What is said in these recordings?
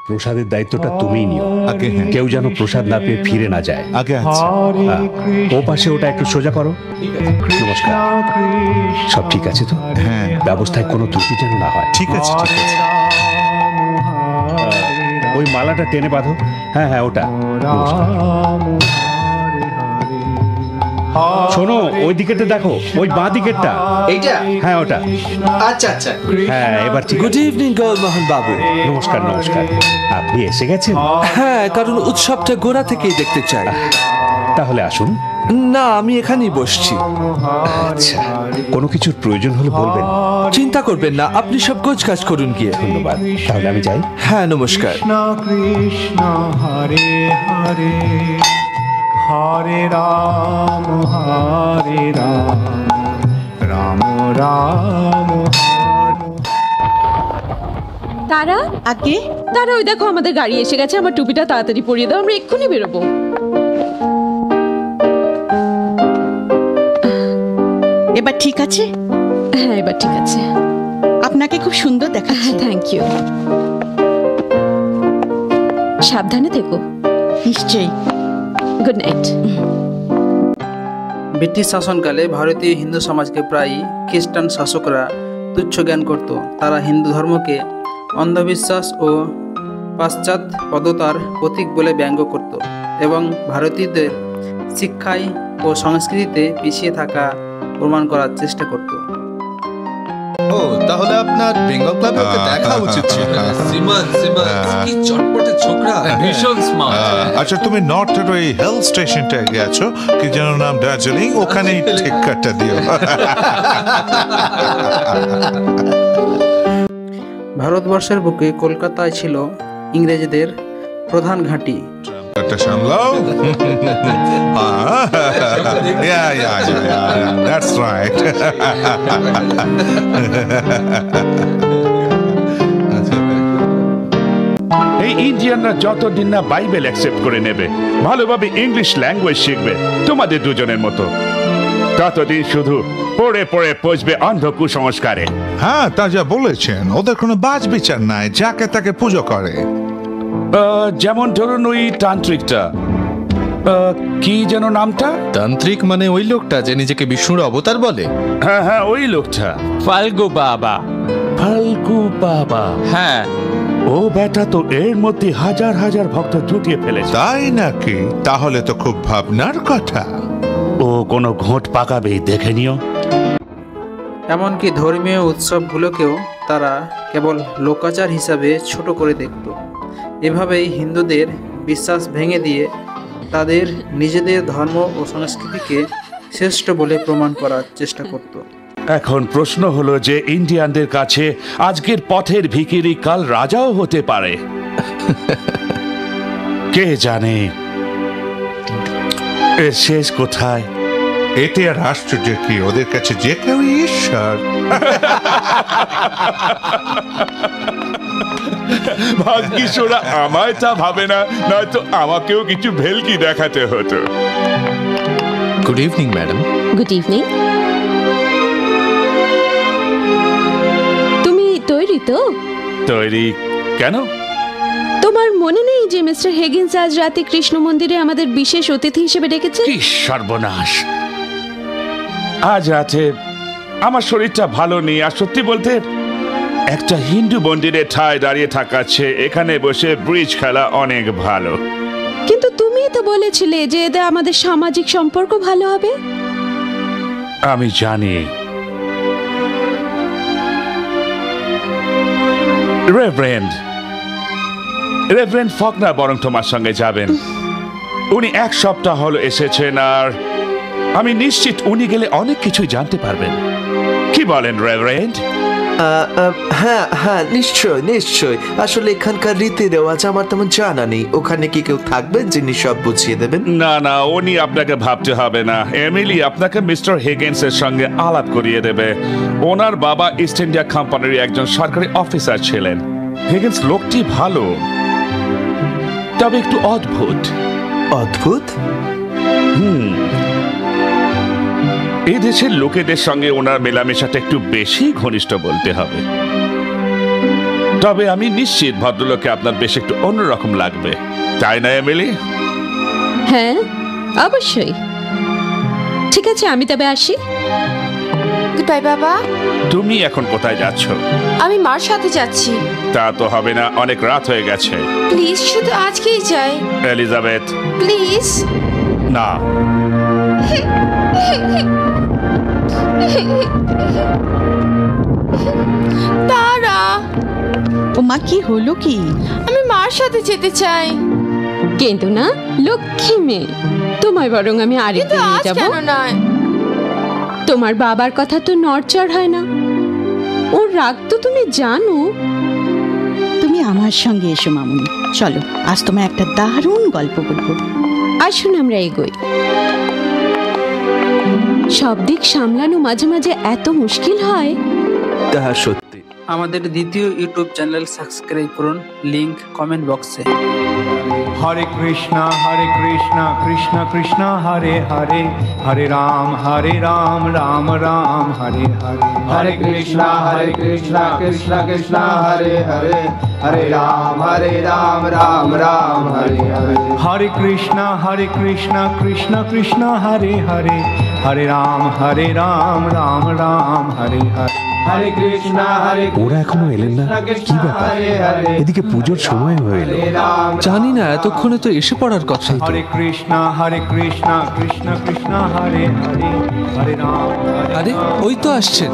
প্রসাদের দায়িত্বটা তুমিই নিও। আগে হ্যাঁ, কেউ যেন প্রসাদ না পেয়ে ফিরে না যায়। আগে আচ্ছা। ও পাশে ওটা একটু সোজা করো। নমস্কার। সব ঠিক আছে তো? হ্যাঁ ব্যবস্থায় কোনো ত্রুটি যেন না হয়। ঠিক আছে ঠিক আছে। ওই মালাটা টেনে বাঁধো। হ্যাঁ হ্যাঁ, ওটা। নমস্কার। শোনো, ওই দিকেরটা দেখো, ওই বাঁ দিকেরটা। এইটা? হ্যাঁ ওটা। আচ্ছা আচ্ছা। হ্যাঁ এবার ঠিক। গুড ইভিনিং গৌরমোহন বাবু। নমস্কার নমস্কার। আপনি এসে গেছেন? হ্যাঁ, কারণ উৎসবটা গোড়া থেকেই দেখতে চাই। তাহলে আসুন। না, আমি এখানেই বসছি। আচ্ছা, কোনো কিছুর প্রয়োজন হলে বলবেন। চিন্তা করবেন না, আপনি সব গোছগাছ করুন গিয়ে। ধন্যবাদ। তাহলে আমি যাই। হ্যাঁ, নমস্কার। কৃষ্ণ হরে হরে হরে রাম রাম রাম হরে। তারা আগে তারা ওই দেখো আমাদের গাড়ি এসে গেছে। আমার টুপিটা তাড়াতাড়ি পরিয়ে দাও, আমরা এক্ষুনি বেরোবো। এবার ঠিক আছে? হ্যাঁ এবার ঠিক আছে। আপনাকে খুব সুন্দর দেখাচ্ছে। হ্যাঁ থ্যাংক ইউ। সাবধানে থেকো। নিশ্চয়ই। Good night. ব্রিটিশ শাসনকালে ভারতীয় হিন্দু সমাজকে প্রায়ই খ্রিস্টান শাসকরা তুচ্ছ জ্ঞান করত। তারা হিন্দু ধর্মকে অন্ধবিশ্বাস ও পাশ্চাত্যপদতার প্রতীক বলে ব্যঙ্গ করত এবং ভারতীয়দের শিক্ষায় ও সংস্কৃতিতে পিছিয়ে থাকা প্রমাণ করার চেষ্টা করত। ও, তাহলে আপনার বেঙ্গল ক্লাবে ওকে দেখা উচিত ছিল। সিমন কি চটপটে ছোকরা, ভীষণ স্মার্ট। আচ্ছা, তুমি নর্থের ওই হিল স্টেশনটা গেছো, কি যেন নাম, দার্জিলিং, ওখানেই ঠিক কাটটা দিও। ভারতবর্ষের বুকে কলকাতায় ছিল ইংরেজদের প্রধান ঘাঁটি। একটা সামলাও। Yeah, that's right. এই ইন্ডিয়ানরা যতদিন না বাইবেল অ্যাকসেপ্ট করে নেবে, ভালোভাবে ইংলিশ ল্যাঙ্গুয়েজ শিখবে তোমাদের দুজনের মতো, ততদিন শুধু পড়ে পড়ে পচবে অন্ধ কুসংস্কারে। হ্যাঁ, তা যা বলেছেন, ওদের কোনো বাজ বিচার নাই, যাকে তাকে পুজো করে। যেমন ধরুন ওই তান্ত্রিকটা, কি যেন নামটা? তান্ত্রিক মানে ওই লোকটা যে নিজেকে বিষ্ণুর অবতার বলে? হ্যাঁ হ্যাঁ, ওই লোকটা। ফাল্গু বাবা। ফাল্গু বাবা? হ্যাঁ, ও বেটা তো এর মধ্যে হাজার হাজার ভক্ত জুটিয়ে ফেলেছে। তাই নাকি? তাহলে তো খুব ভাবনার কথা। ও কোনো ঘোট পাকাবে, দেখে নিও। এমনকি ধর্মীয় উৎসবগুলোকেও তারা কেবল লোকাচার হিসাবে ছোট করে দেখত। এভাবেই হিন্দুদের বিশ্বাস ভেঙে দিয়ে তাদের নিজেদের ধর্ম ও সংস্কৃতিকে শ্রেষ্ঠ বলে প্রমাণ করার চেষ্টা করত। এখন প্রশ্ন হলো যে ইন্ডিয়ানদের কাছে আজকের পথের ভিখিরি কাল রাজাও হতে পারে। কে জানে এর শেষ কোথায়? এতে আর আশ্চর্য কি, ওদের কাছে যে কেউ ঈশ্বর। ভাগ্যিস ওরা আমায় তা ভাবে না, নয়তো আমাকেও কিছু ভেলকি দেখাতে হতো। Good evening madam. Good evening. তুমি তৈরি তো? তৈরি কেন? তোমার মনে নেই যে মিস্টার হেগিন্স আজ রাতে কৃষ্ণ মন্দিরে আমাদের বিশেষ অতিথি হিসেবে ডেকেছে? কি সর্বনাশ! আজ রাতে আমার শরীরটা ভালো নেই, আর সত্যি বলতে একটা হিন্দু মন্দিরে ঠায় দাঁড়িয়ে থাকাচ্ছে এখানে বসে ব্রিজ খেলা অনেক ভালো। কিন্তু তুমি তো বলেছিলে যে এতে আমাদের সামাজিক সম্পর্ক ভালো হবে। আমি জানি। রেভারেন্ড ফকনার বরং তোমার সঙ্গে যাবেন। উনি এক সপ্তাহ হলো এসেছেন, আর আমি নিশ্চিত উনি গেলে অনেক কিছুই জানতে পারবেন। কি বলেন রেভারেন্ড? হ্যাঁ হ্যাঁ, নিশ্চয় নিশ্চয়। আসলে এখানকার রীতি রেওয়াজ আমার তেমন জানা নেই। ওখানে কি কেউ থাকবেন যিনি সব বুঝিয়ে দেবেন? না না, উনি আপনাকে ভাবতে হবে না। এমিলি আপনাকে মিস্টার হিগিন্স এর সঙ্গে আলাপ করিয়ে দেবে। ওনার বাবা ইস্ট ইন্ডিয়া কোম্পানির একজন সরকারি অফিসার ছিলেন। হিগিন্স লোকটি ভালো, তবে একটু অদ্ভুত। অদ্ভুত? এই দেশের লোকেদের সঙ্গে ওনার মেলামেশাটা একটু বেশি ঘনিষ্ঠ বলতে হবে। তবে আমি নিশ্চিত ভদ্রলোককে আপনার বেশ একটু অন্যরকম লাগবে, তাই না এমিলি? হ্যাঁ, অবশ্যই। ঠিক আছে, আমি তবে আসি। গুড বাই বাবা। তুমি এখন কোথায় যাচ্ছ? আমি মার সাথে যাচ্ছি। তা তো হবে না, অনেক রাত হয়ে গেছে। প্লিজ, শুধু আজকেই যাই। Elizabeth, please. না। তারা, ও মা, কি হলো কি? আমি মার সাথে যেতে চাই। কিন্তু না, লক্ষ্মী মেয়ে, তোমায় বরং আমি আরেকদিন কিন্তু নিয়ে আজ যাব। কেন নয়? তোমার বাবার কথা তো নড়চড় হয় না, ওর রাগ তো তুমি জানো। তুমি আমার সঙ্গে এসো মামুনি, চলো আজ তোমায় একটা দারুণ গল্প বলবো। আসুন আমরা এগোই। সব দিক সামলানো মাঝে মাঝে এত মুশকিল হয়। তাহা সত্যি। আমাদের দ্বিতীয় ইউটিউব চ্যানেল সাবস্ক্রাইব করুন, লিংক কমেন্ট বক্সে। হরে কৃষ্ণ কৃষ্ণ কৃষ্ণ হরে হরে, হরে রাম রাম রাম হরে হরে। হরে কৃষ্ণ কৃষ্ণ কৃষ্ণ হরে হরে, হরে রাম রাম রাম হরে হরে। হরে কৃষ্ণ কৃষ্ণ কৃষ্ণ হরে হরে, হরে রাম রাম রাম হরে হরে। হরে কৃষ্ণ ওরা এখনো এলেন না, কি ব্যাপার? এদিকে পুজোর সময় হয়ে এলো। জানি না, এতক্ষণে তো এসে পড়ার কথা। হরে কৃষ্ণ কৃষ্ণ কৃষ্ণ হরে হরে, হরে রাম। আরে ওই তো আসছেন।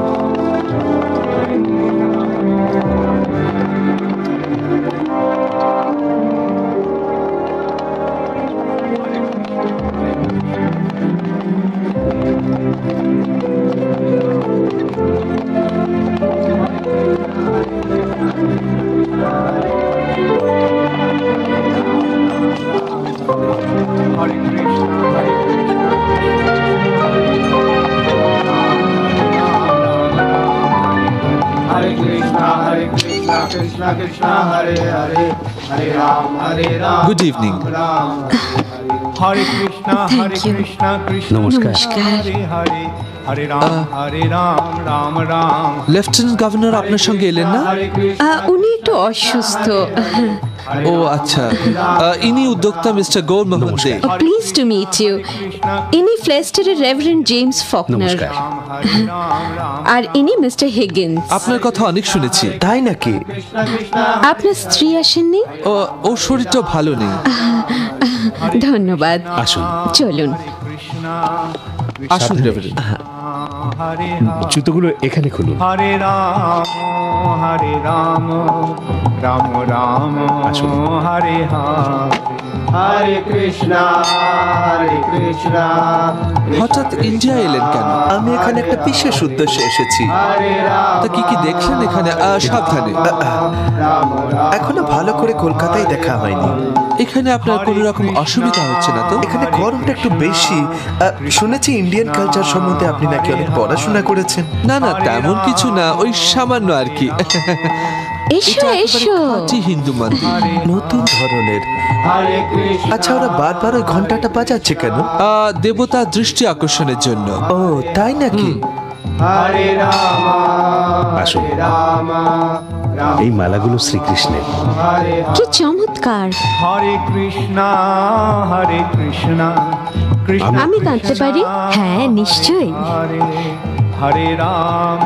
হরে কৃষ্ণ হরে কৃষ্ণ কৃষ্ণ কৃষ্ণ হরে হরে, হরে রাম গুড ইভিনিং। হরে কৃষ্ণ কৃষ্ণ নমস্কার। হরে হরে, হরে রাম রাম রাম। লেফটেন্যান্ট গভর্নর আপনার সঙ্গে এলেন না? উনি একটু অসুস্থ। ও আচ্ছা, ইনি উদ্যোক্তা mister Gour Mohan Dey. Please to meet you. ইনি ফ্লেস্টারের রেভারেন্ড জেমস ফকনার, নমস্কার। আর ইনি মিস্টার হিগিন্স। আপনার কথা অনেক শুনেছি। তাই নাকি? আপনার স্ত্রী আসেননি? ওর শরীরটা ভালো নেই। ধন্যবাদ, আসুন। চলুন। আসুন রেভারেন্ড। হরে জুতোগুলো এখানে খুলুন। হরে রাম রাম রাম হরে হরে। হরে কৃষ্ণ কৃষ্ণ। হঠাৎ ইন্ডিয়া এলেন কেন? আমি এখানে একটা বিশেষ উদ্দেশ্যে এসেছি। তা কি কি দেখলেন এখানে? সাবধানে। এখনো ভালো করে কলকাতায় দেখা হয়নি। এখানে আপনার কোনো রকম অসুবিধা হচ্ছে না তো? এখানে গরমটা একটু বেশি। শুনেছি ইন্ডিয়ান কালচার সম্বন্ধে আপনি নাকি অনেক পড়াশোনা করেছেন। না না, তেমন কিছু না, ওই সামান্য আর কি। এসো এসো। খাঁটি হিন্দু মন্দির, নতুন ধরনের। আচ্ছা, ওরা বারবার ওই ঘন্টাটা বাজাচ্ছে কেন? দেবতা দৃষ্টি আকর্ষণের জন্য। ও তাই নাকি? আসুন। এই মালাগুলো শ্রীকৃষ্ণের। কি চমৎকার। হরে কৃষ্ণ কৃষ্ণ। আমি গাইতে পারি? হ্যাঁ, নিশ্চয়ই। হরে হরে রাম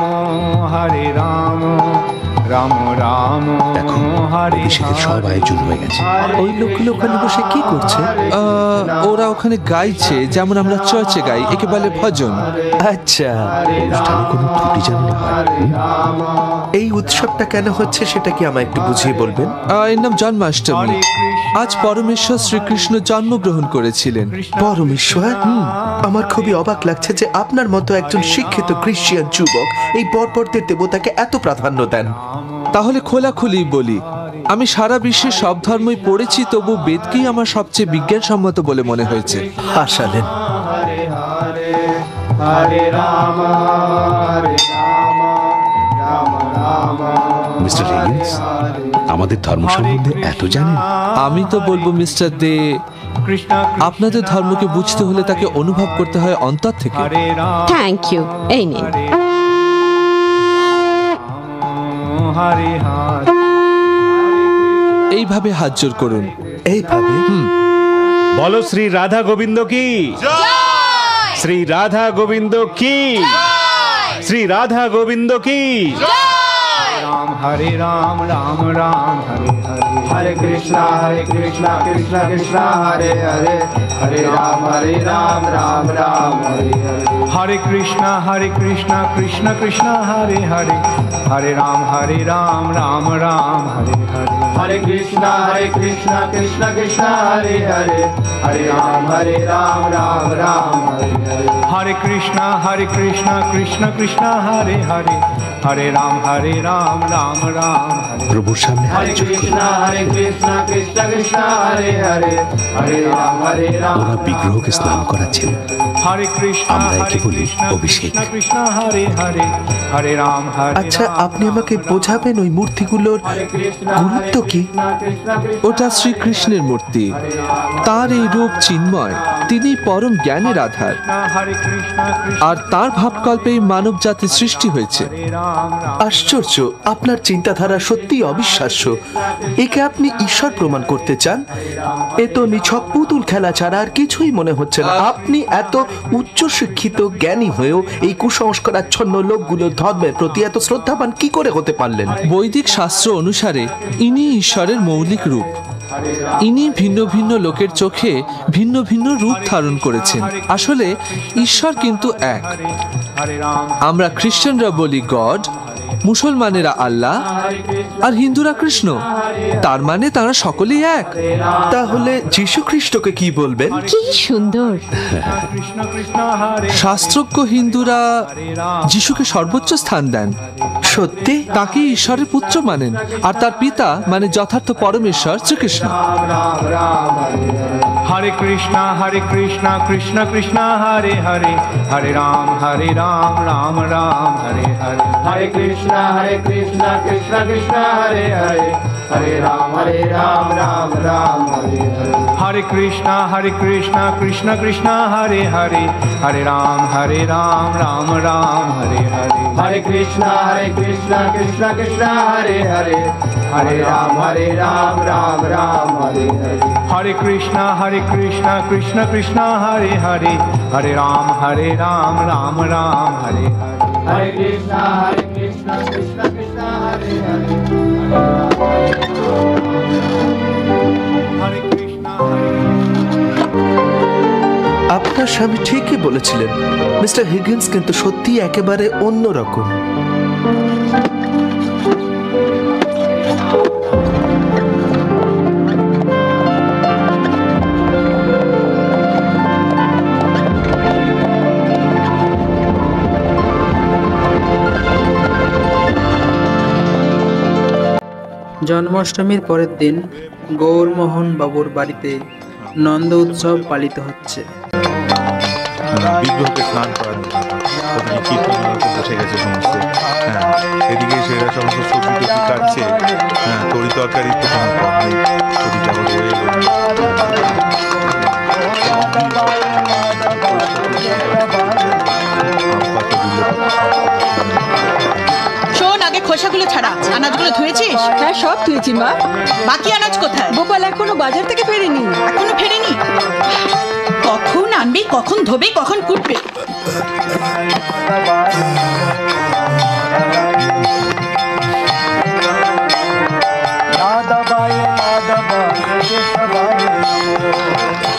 রাম রাম দেখো, হরে অভিষেকের সব আয়োজন হয়ে গেছে। ওই লোকগুলো ওখানে বসে কি করছে? ওরা ওখানে গাইছে, যেমন আমরা চার্চে গাই, একে বলে ভজন। আচ্ছা, অনুষ্ঠানে কোনো ত্রুটি যেন না হয়। এই উৎসবটা কেন হচ্ছে সেটা কি আমায় একটু বুঝিয়ে বলবেন? এর নাম জন্মাষ্টমী। আজ পরমেশ্বর শ্রীকৃষ্ণ জন্মগ্রহণ করেছিলেন। পরমেশ্বর? আমার খুবই অবাক লাগছে যে আপনার মতো একজন শিক্ষিত খ্রিস্টান যুবক এই পরপরদের দেবতাকে এত প্রাধান্য দেন। তাহলে খোলাখুলি বলি, আমি সারা বিশ্বে সব ধর্মই পড়েছি, তবু বেদকেই আমার সবচেয়ে বিজ্ঞানসম্মত বলে মনে হয়েছে। হাসালেন। হরে রাম রাম মিস্টার হিগিন্স, আমাদের ধর্ম সম্বন্ধে এত জানেন? আমি তো বলবো মিস্টার দে, আপনাদের ধর্মকে বুঝতে হলে তাকে অনুভব করতে হয় অন্তর থেকে। Thank you. এই নিন। হরে হরে। এইভাবে হাত জোর করুন। এইভাবে? বলো শ্রী রাধা গোবিন্দ কি, শ্রী রাধা গোবিন্দ কি, শ্রী রাধা গোবিন্দ কি। राम हरे राम राम राम हरे हरे हरे कृष्णा कृष्णा कृष्णा हरे हरे हरे राम राम राम हरे हरे हरे कृष्णा कृष्णा कृष्णा हरे हरे हरे राम राम राम हरे हरे हरे कृष्णा कृष्णा कृष्णा हरे हरे हरे राम राम हरे हरे हरे कृष्णा कृष्णा कृष्णा हरे हरे हरे राम राम राम हरे। প্রভুর সামনে हरे कृष्णा कृष्णा कृष्णा हरे हरे हरे राम ওরা বিগ্রহকে স্নান করাচ্ছেন, हरे कृष्णा আমরা একে বলি অভিষেক। कृष्णा हरे हरे हरे राम আচ্ছা, আপনি আমাকে বোঝাবেন ওই মূর্তিগুলোর গুরুত্ব কি? ওটা শ্রীকৃষ্ণের মূর্তি। তার এই রূপ চিন্ময়, তিনি পরম জ্ঞানের আধার, हरे कृष्णा আর তার ভাবকল্পেই মানব জাতির সৃষ্টি হয়েছে। আশ্চর্য, আপনার চিন্তাধারা সত্যি অবিশ্বাস্য। একে আপনি ঈশ্বর প্রমাণ করতে চান? এ তো নিছক পুতুল খেলা ছাড়া আর কিছুই মনে হচ্ছে না। আপনি এত উচ্চ শিক্ষিত জ্ঞানী হয়েও এই কুসংস্কারাচ্ছন্ন লোকগুলোর ধর্মের প্রতি এত শ্রদ্ধাবান কি করে হতে পারলেন? বৈদিক শাস্ত্র অনুসারে ইনি ঈশ্বরের মৌলিক রূপ। ইনি ভিন্ন ভিন্ন লোকের চোখে ভিন্ন ভিন্ন রূপ ধারণ করেছেন। আসলে ঈশ্বর কিন্তু এক। আমরা খ্রিস্টানরা বলি গড, মুসলমানেরা আল্লাহ, আর হিন্দুরা কৃষ্ণ। তার মানে তারা সকলেই এক। তাহলে যীশু খ্রিস্টকে কি বলবেন? কি সুন্দর। শাস্ত্রজ্ঞ হিন্দুরা যিশুকে সর্বোচ্চ স্থান দেন। সত্যি? তাকে ঈশ্বরের পুত্র মানেন, আর তার পিতা মানে যথার্থ পরমেশ্বর শ্রীকৃষ্ণ। हरे कृष्णा कृष्णा कृष्णा हरे हरे हरे राम राम राम हरे हरे हरे कृष्णा कृष्णा कृष्णा हरे हरे हरे राम राम हरे हरे हरे कृष्णा कृष्णा कृष्णा हरे हरे हरे राम राम हरे हरे हरे कृष्णा कृष्णा कृष्णा हरे हरे हरे राम राम हरे हरे हरे कृष्णा कृष्णा कृष्णा हरे हरे हरे राम राम हरे हरे हरे कृष्णा कृष्णा कृष्णा हरे हरे हरे कृष्णा। আপনার স্বামী ঠিকই বলেছিলেন, মিস্টার হিগিন্স কিন্তু সত্যি একেবারে অন্যরকম। জন্মাষ্টমীর পরের দিন গৌরমোহন বাবুর বাড়িতে নন্দ উৎসব পালিত হচ্ছে। বিগ্রহকে স্নান করানো, ওদিকে কীর্তন বসে গেছে সমস্ত। হ্যাঁ, এদিকে সেরা সমস্ত সবজি টবজি কাটছে। হ্যাঁ, তরি তরকারি তো কোনো কম নেই, তরিটা হলো রয়ে শোন, আগে খোসাগুলো ছাড়া। আনাজগুলো ধুয়েছিস? হ্যাঁ, সব ধুয়েছি মা। বাকি আনাজ কোথায়? গোপাল এখনো বাজার থেকে ফেরেনি। এখনো ফেরেনি? কখন আনবি, কখন ধোবে, কখন কুটবে?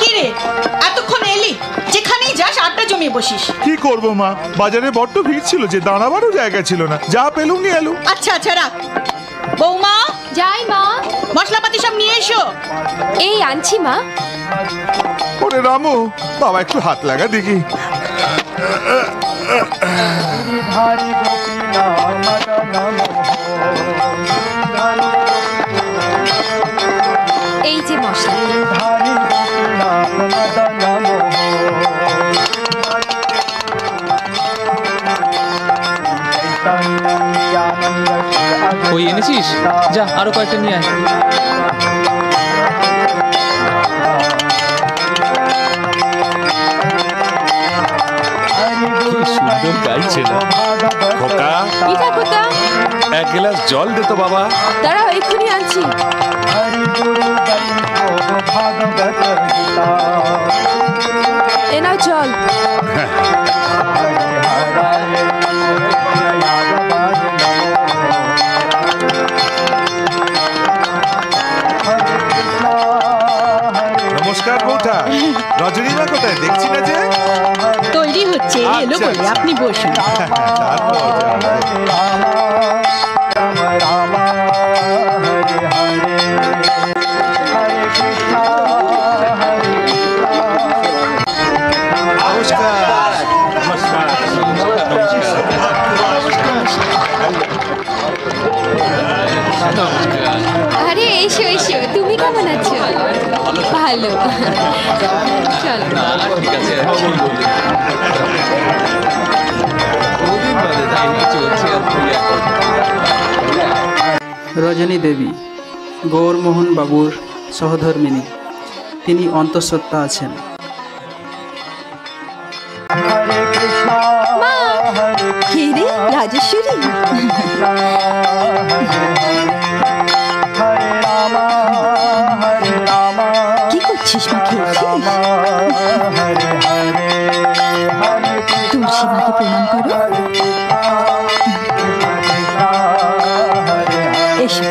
কিরে, এতক্ষণ এলি? যেখানেই যাস আড্ডা জমিয়ে বসিস। কি করবো মা, বাজারে বড্ড ভিড় ছিল যে দাঁড়াবারও জায়গা ছিল না, যা পেলুম নিয়ে এলুম। আচ্ছা আচ্ছা, রাখ। বৌমা, যাই মা। মশলাপাতি সব নিয়ে এসো। এই আনছি মা। ওরে রামু, বাবা একটু হাত লাগা দেখি। এই যে মশলা। ওই এনেছিস? যা আরো কয়েকটা নিয়ে আয়। কি সুন্দর গাইছে না খোকা। কি ঠাকুরদা? এক গ্লাস জল দে তো বাবা। দাঁড়াও, এক্ষুনি আনছি। এ নাও জল। নমস্কার বৌঠা, রজনীমা কোথায় দেখছি না যে? তৈরি হচ্ছে, এলো বলে। আপনি বসুন। আরে এসো এসো, তুমি কেমন আছো? ভালো। চলো। রজনী দেবী গৌরমোহন বাবুর সহধর্মিনী, তিনি অন্তঃসত্ত্বা আছেন। কে রে, রাজেশ্বরী? কি করছিস মা? খেয়েছিস? তুলসী মাকে প্রণাম করো। এসো।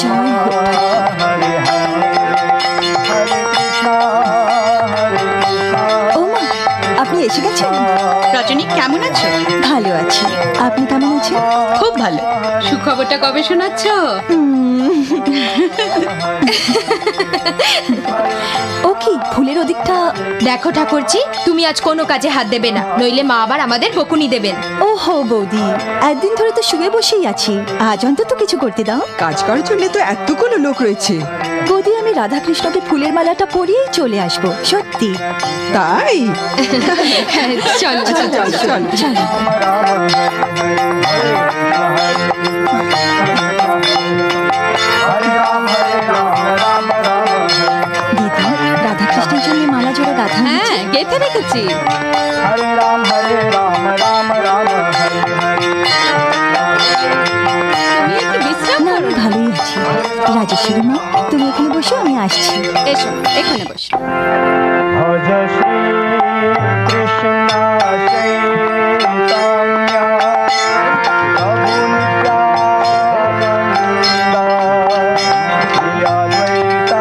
জয় হোক। ও মা, আপনি এসে গেছেন? রজনী কেমন আছো? ভালো আছি। আপনি কেমন আছেন? খুব ভালো। সুখবরটা কবে শোনাচ্ছ? ও কি ফুলের ওদিকটা? দেখো ঠাকুরজি, তুমি আজ কোনো কাজে হাত দেবে না, নইলে মা আবার আমাদের বকুনি দেবেন। ও হো বৌদি, একদিন ধরে তো শুয়ে বসেই আছি, আজ অন্তত কিছু করতে দাও। কাজ করার জন্য তো এতগুলো লোক রয়েছে। বৌদি, আমি রাধাকৃষ্ণকে ফুলের মালাটা পরিয়েই চলে আসবো, সত্যি। তাই? চলো চল চল চল। দিদি, রাধাকৃষ্ণের জন্য মালা জোড়া গাঁথা? হ্যাঁ, গেঁথে রেখেছি। हरे राम राम राम हरे हरे। তুমি একটু বিশ্রাম না, করো। আমি ভালোই আছি। রাজেশ্বরী মা, তুমি এখানে বসো, আমি আসছি। এসো, এখানে বসো। भज श्री कृष्ण चैतन्य प्रभु नित्यानंद श्री अद्वैत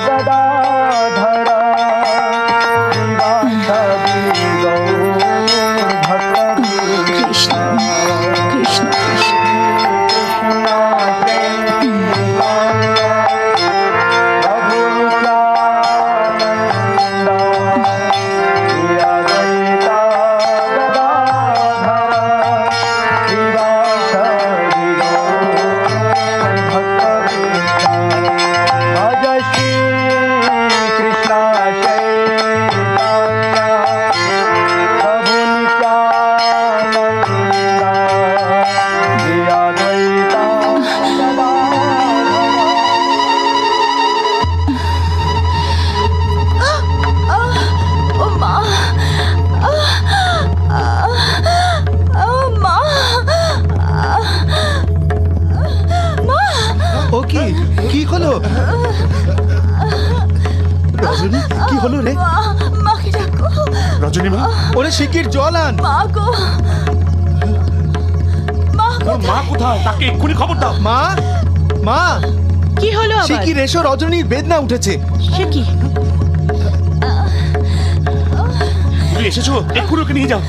गदाधर श्रीवासदि गौर भक्तवृंद। কৃষ্ণ কৃষ্ণ কৃষ্ণ। ও কি কি হলো? রজনী, কি হলো রে? মাকে ডাকো। রজনী মা, ওরে শিগগির জল আন। মা গো, মা ওর মা কোথায়? তাকে এক্ষুনি খবর দাও। মা, মা, কি হলো আবার? শিগগির এসো, রজনীর বেদনা উঠেছে। সে কি? তুমি এসেছো, এক্ষুনি ওকে নিয়ে যাও।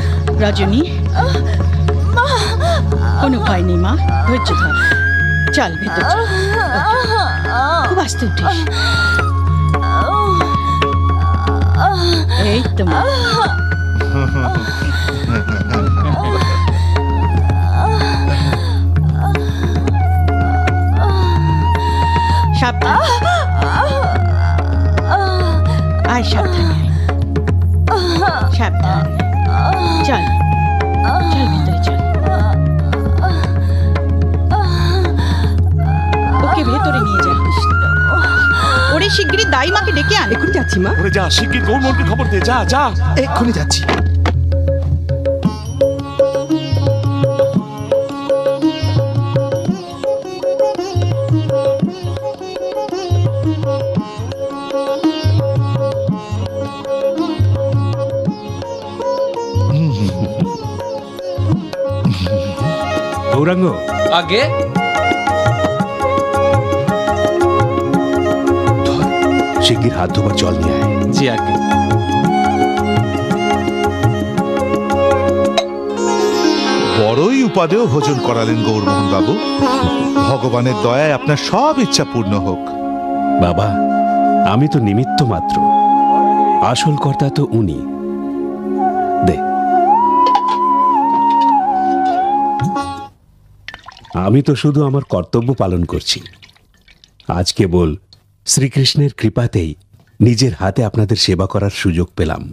রজনী, কোনো ভয় নেই মা, ধৈর্য ধর। চল ভেতর চল। খুব আস্তে উঠিস। এই তো মা। সাবধান, আয় সাবধানে আয়। সাবধান, চল চল ভেতরে চল। ওকে ভেতরে নিয়ে যা। ওরে শিগগিরই দাই মাকে ডেকে আন। এখন যাচ্ছি মা। ওরে যা, শিগগির গৌরমোহনকে খবর দে, যা যা। এক্ষুনি যাচ্ছি। গৌরাঙ্গ, আগে শিগগির হাত ধোবার জল নিয়ে আয়। জি আগে। বড়ই উপাদেয় ভোজন করালেন গৌরমোহন বাবু। ভগবানের দয়ায় আপনার সব ইচ্ছা পূর্ণ হোক। বাবা, আমি তো নিমিত্ত মাত্র, আসল কর্তা তো উনি। দে, আমি তো শুধু আমার কর্তব্য পালন করছি। আজ কেবল শ্রীকৃষ্ণের কৃপাতেই নিজের হাতে আপনাদের সেবা করার সুযোগ পেলাম।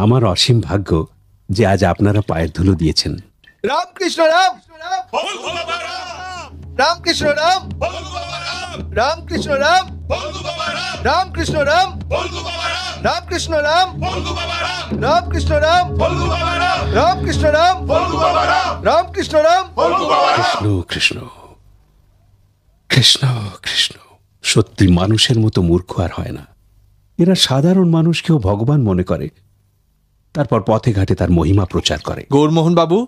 আমার অসীম ভাগ্য যে আজ আপনারা পায়ের ধুলো দিয়েছেন। রামকৃষ্ণ রাম, রামকৃষ্ণ রাম, রামকৃষ্ণ রাম, রামকৃষ্ণ রাম, রামকৃষ্ণ রাম, রামকৃষ্ণ রাম, রামকৃষ্ণ রাম, রামকৃষ্ণ রাম। কৃষ্ণ কৃষ্ণ কৃষ্ণ কৃষ্ণ। সত্যি মানুষের মতো মূর্খ আর হয় না। এরা সাধারণ মানুষকেও ভগবান মনে করে, তারপর পথে ঘাটে তার মহিমা প্রচার করে। গৌরমোহন বাবু,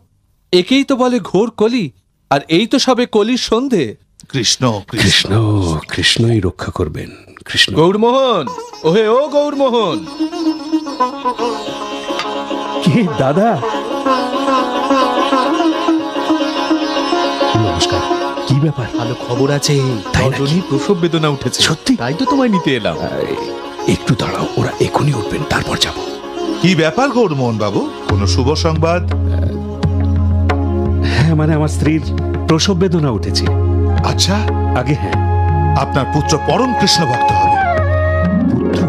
একেই তো বলে ঘোর কলি, আর এই তো সবে কলির সন্ধে। কৃষ্ণ কৃষ্ণ কৃষ্ণই রক্ষা করবেন। কৃষ্ণ। গৌরমোহন, ওহে ও গৌরমোহন। কি দাদা? নমস্কার। কি ব্যাপার? ভালো খবর আছে, প্রসব বেদনা উঠেছে। সত্যি? তাই তো তোমায় নিতে এলাম। একটু দাঁড়াও, ওরা এখনই উঠবেন, তারপর যাব। কি ব্যাপার গৌরমোহন বাবু, কোনো শুভ সংবাদ? হ্যাঁ, মানে আমার স্ত্রীর প্রসব বেদনা উঠেছে। আচ্ছা। আগে হ্যাঁ। আপনার পুত্র পরম কৃষ্ণ ভক্ত হবে। পুত্র?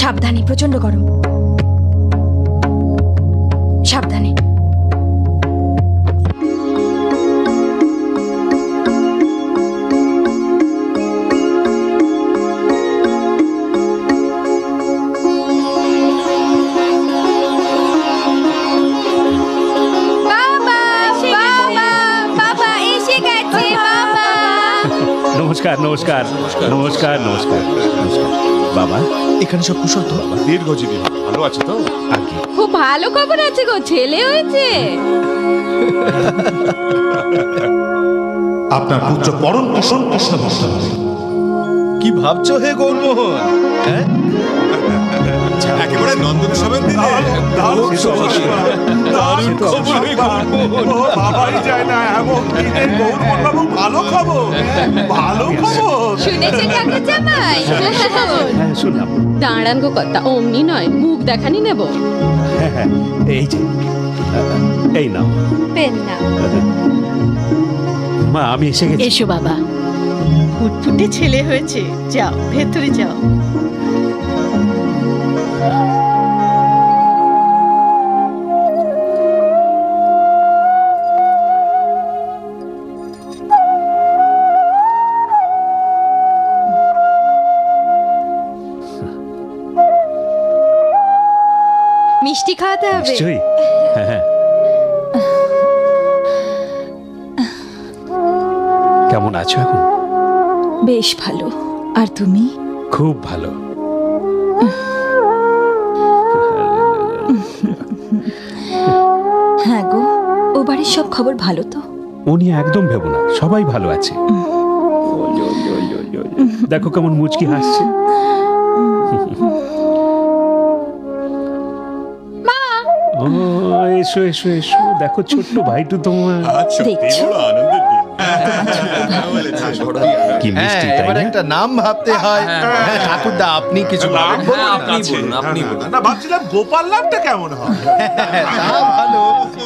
সাবধানে, প্রচন্ড গরম, সাবধানে। নমস্কার নমস্কার নমস্কার নমস্কার নমস্কার। বাবা, এখানে সব কুশল তো? বাবা দীর্ঘজীবী, ভালো আছে তো? আগে খুব ভালো খবর আছে গো, ছেলে হয়েছে। আপনার পুত্র পরম কৃষ্ণ কৃষ্ণ ভক্ত হবে। কি ভাবছো হে গৌরমোহন? একেবারে নন্দন সবেন দিলে বাবাই যায় না এমন দিনে গৌরমোহন বাবু ভালো খবর, ভালো খবর শুনেছেন ঠাকুর জামাই? হ্যাঁ, শুনলাম। দাঁড়ান গো কথা, অমনি নয়, মুখ দেখানি নেব। হ্যাঁ হ্যাঁ, এই যে, এই নাও পেন না। মা, আমি এসে গেছি। এসো বাবা, ফুটফুটে ছেলে হয়েছে, যাও ভেতরে যাও। মিষ্টি খাওয়াতে হবে। নিশ্চয়ই। হ্যাঁ হ্যাঁ। কেমন আছো এখন? বেশ ভালো। আর তুমি? খুব ভালো। হ্যাঁ গো, ও বাড়ির সব খবর ভালো তো? উনি একদম ভেবো না, সবাই ভালো আছে। দেখো কেমন মুচকি হাসছে। ও, এসো এসো এসো, দেখো ছোট্ট ভাইটু তোমার। দেখছো? কি মিষ্টি, তাই এবার না? একটা নাম ভাবতে হয়। হ্যাঁ, ঠাকুরদা আপনি কিছু নাম বলুন। আপনি বলুন। না ভাবছিলাম গোপাল নামটা কেমন হয়। তা ভালো,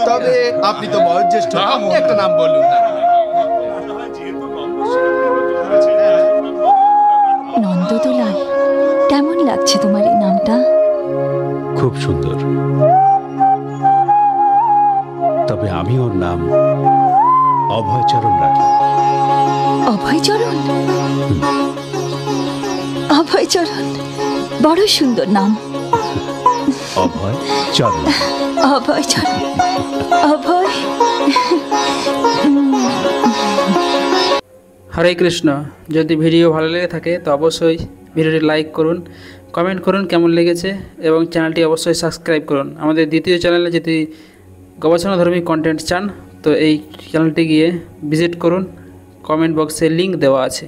তবে আপনি তো বয়োজ্যেষ্ঠ, আপনি একটা নাম বলুন। নন্দদোলাল, কেমন লাগছে তোমার এই নামটা? খুব সুন্দর। তবে আমি ওর নাম অভয়চরণ রাখি। অভয়চরণ? অভয়চরণ বড় সুন্দর নাম। অভয়চরণ। অভয়চরণ, অভয়। হরে কৃষ্ণ। যদি ভিডিও ভালো লেগে থাকে তো অবশ্যই ভিডিওটি লাইক করুন, কমেন্ট করুন কেমন লেগেছে এবং চ্যানেলটি অবশ্যই সাবস্ক্রাইব করুন। আমাদের দ্বিতীয় চ্যানেলে যদি গবেষণাধর্মী কন্টেন্ট চান তো এই চ্যানেলটি গিয়ে ভিজিট করুন, কমেন্ট বক্সে লিংক দেওয়া আছে।